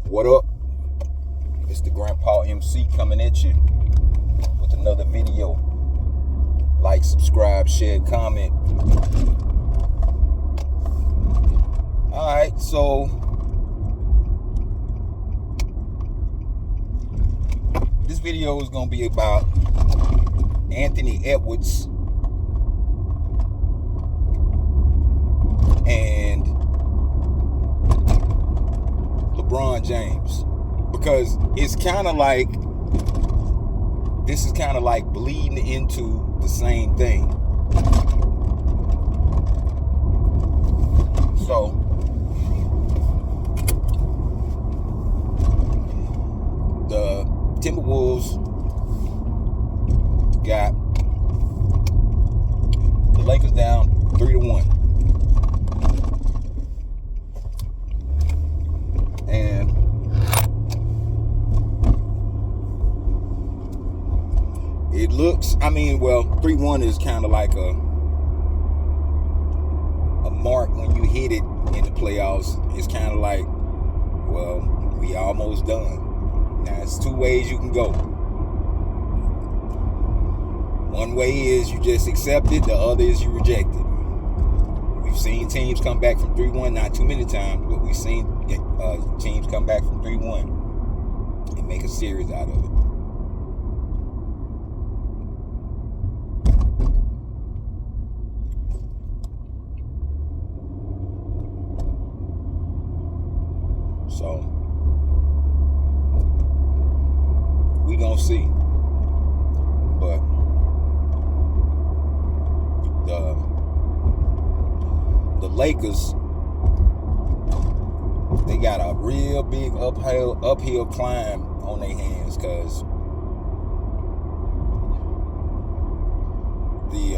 What up? It's the Grandpa MC coming at you with another video. Like, subscribe, share, comment. Alright, so this video is going to be about Anthony Edwards and LeBron James, because it's kind of like, this is kind of like bleeding into the same thing. So the Timberwolves got the Lakers down 3-1. And it looks, 3-1 is kind of like a mark when you hit it in the playoffs. It's kind of like, well, we almost done. Now, it's two ways you can go. One way is you just accept it, the other is you reject it. We've seen teams come back from 3-1, not too many times, but we've seen teams come back from 3-1 and make a series out of it. So we gonna see, but the Lakers, they got a real big uphill climb on their hands, because the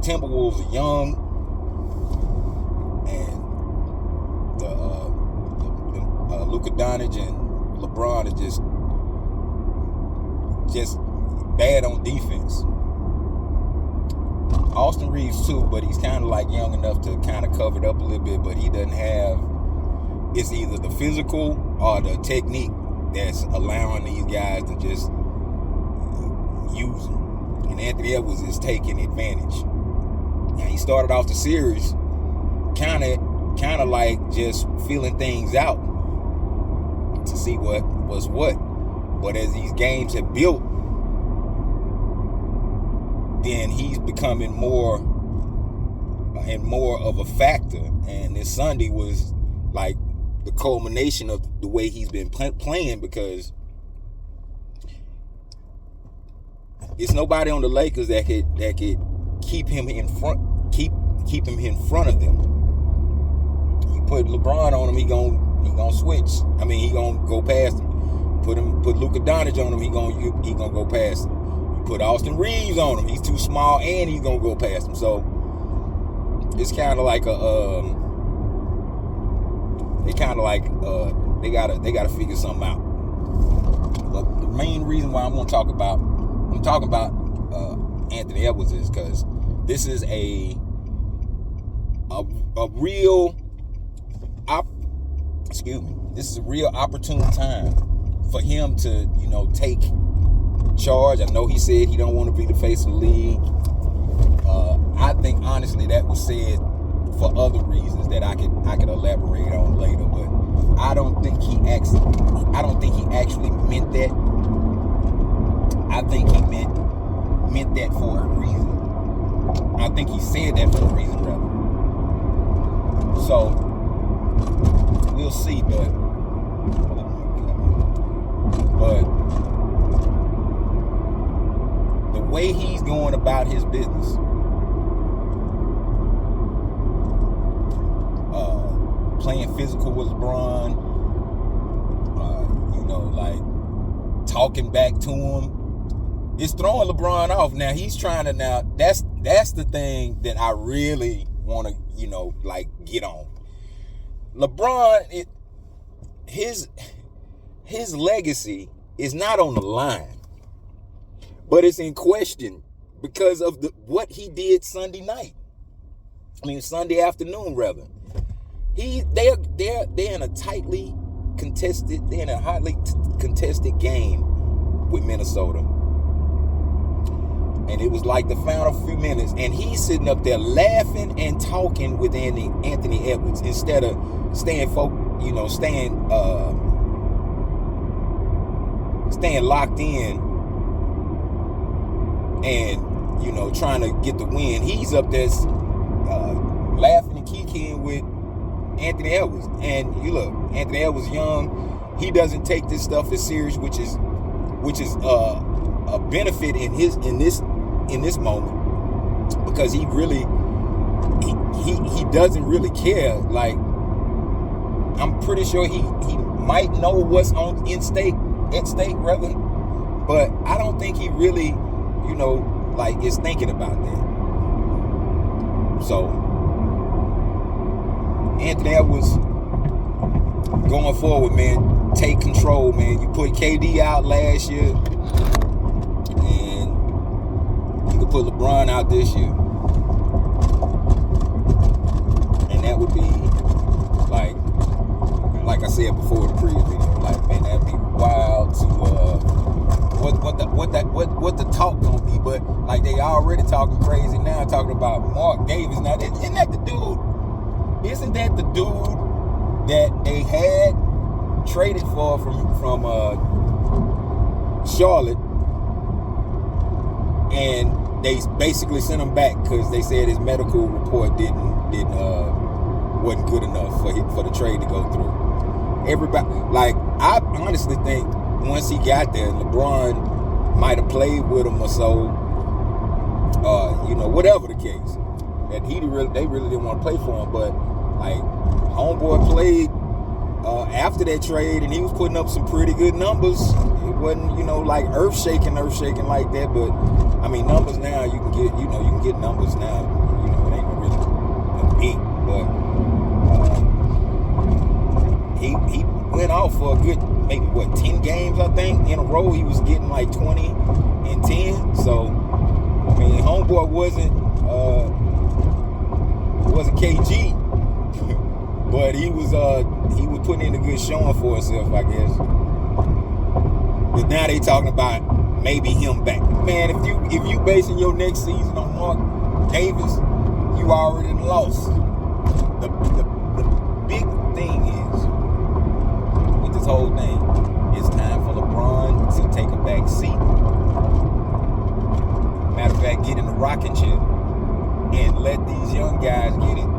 Timberwolves are young, and Luka Doncic and LeBron are just bad on defense. Austin Reeves too, but he's kind of like young enough to kind of cover it up a little bit, but he doesn't have, it's either the physical or the technique that's allowing these guys to just use them. And Anthony Edwards is taking advantage. Now, he started off the series kind of like just feeling things out to see what was what. But as these games have built, then he's becoming more and more of a factor. And this Sunday was like the culmination of the way he's been playing, because it's nobody on the Lakers that could keep him in front, keep him in front of them. You put LeBron on him, he gonna switch. He gonna go past him. Put Luka Doncic on him, he gonna go past him. You put Austin Reeves on him, he's too small, and he's gonna go past him. So it's kind of like they gotta figure something out. But the main reason why I'm talking about Anthony Edwards is because this is a real this is a real opportune time for him to, take charge. I know he said he don't want to be the face of the league. I think honestly that was said for other reasons that I could elaborate on later, but I don't think he actually meant that. I think he meant that for a reason. I think he said that for a reason, rather. So we'll see, but the way he's going about his business, playing physical with LeBron, like talking back to him, it's throwing LeBron off. Now he's trying to, that's the thing that I really want to, get on. LeBron, his legacy is not on the line, but it's in question because of what he did Sunday afternoon rather. They're in a tightly contested game with Minnesota. And it was like the final few minutes, and he's sitting up there laughing and talking with Anthony Edwards instead of staying locked in and trying to get the win. He's up there laughing and kikiing with Anthony Edwards. And you look, Anthony Edwards young, he doesn't take this stuff as serious, which is a benefit in this moment, because he doesn't really care. Like, I'm pretty sure he might know what's at stake rather, but I don't think he really is thinking about that. So Anthony Edwards going forward, man, take control, man. You put KD out last year, and you could put LeBron out this year, and that would be like I said before the previous video, like, man, that'd be wild to what the talk gonna be. But like, they already talking crazy now, talking about Mark Davis. Now, isn't that the dude? Isn't that the dude that they had traded for from Charlotte, and they basically sent him back because they said his medical report wasn't good enough for the trade to go through? Everybody, like, I honestly think once he got there, LeBron might have played with him or so, whatever the case, that they really didn't want to play for him. But like, homeboy played after that trade, and he was putting up some pretty good numbers. It wasn't like earth shaking like that, but I mean, numbers now you can get numbers now. It ain't really big, but he went off for a good maybe 10 games, I think, in a row. He was getting like 20 and 10. So I mean, homeboy wasn't KG, but he was putting in a good showing for himself, I guess. But now they talking about maybe him back. Man, if you basing your next season on Mark Davis, you already lost. The big thing is, with this whole thing, it's time for LeBron to take a back seat. Matter of fact, get in the rocking chair and let these young guys get it,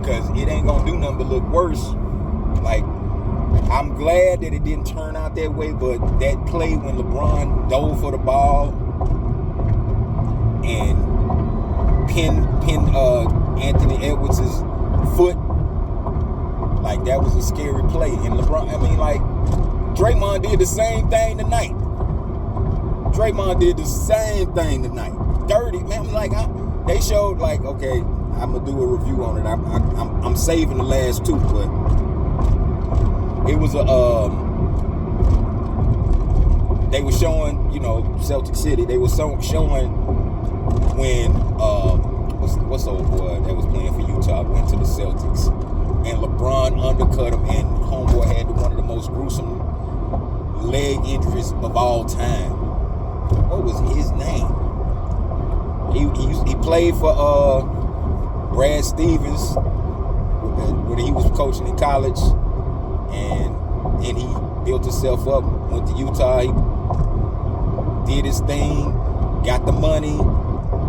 because it ain't gonna do nothing but look worse. Like, I'm glad that it didn't turn out that way, but that play when LeBron dove for the ball and pinned Anthony Edwards' foot, like, that was a scary play. And LeBron, I mean, like, Draymond did the same thing tonight. Dirty, man. They showed, like, okay, I'm gonna do a review on it. I'm saving the last two, but it was they were showing, Celtic City. They were showing when what's the old boy that was playing for Utah went to the Celtics, and LeBron undercut him, and homeboy had one of the most gruesome leg injuries of all time. What was his name? He played for Brad Stevens when he was coaching in college, and he built himself up, went to Utah, he did his thing, got the money,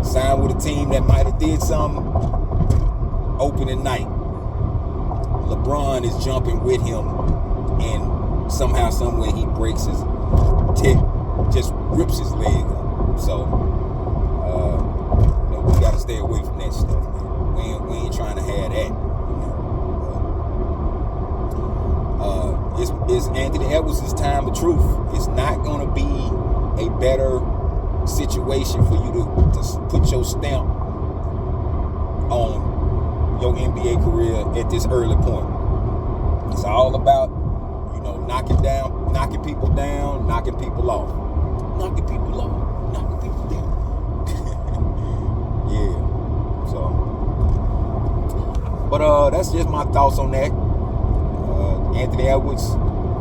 signed with a team that might have did something. Opening night, LeBron is jumping with him, and somehow, someway, he breaks his just rips his leg up. So we gotta stay away from that stuff, man. We ain't trying to have that. It's Anthony Edwards' time of truth. It's not gonna be a better situation for you to put your stamp on your NBA career at this early point. It's all about, knocking people down, knocking people off. Knocking people off, knocking people down. Yeah. So, but that's just my thoughts on that. Anthony Edwards,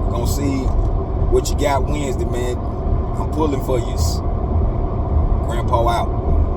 We're going to see what you got Wednesday, man. I'm pulling for you. Grandpa out.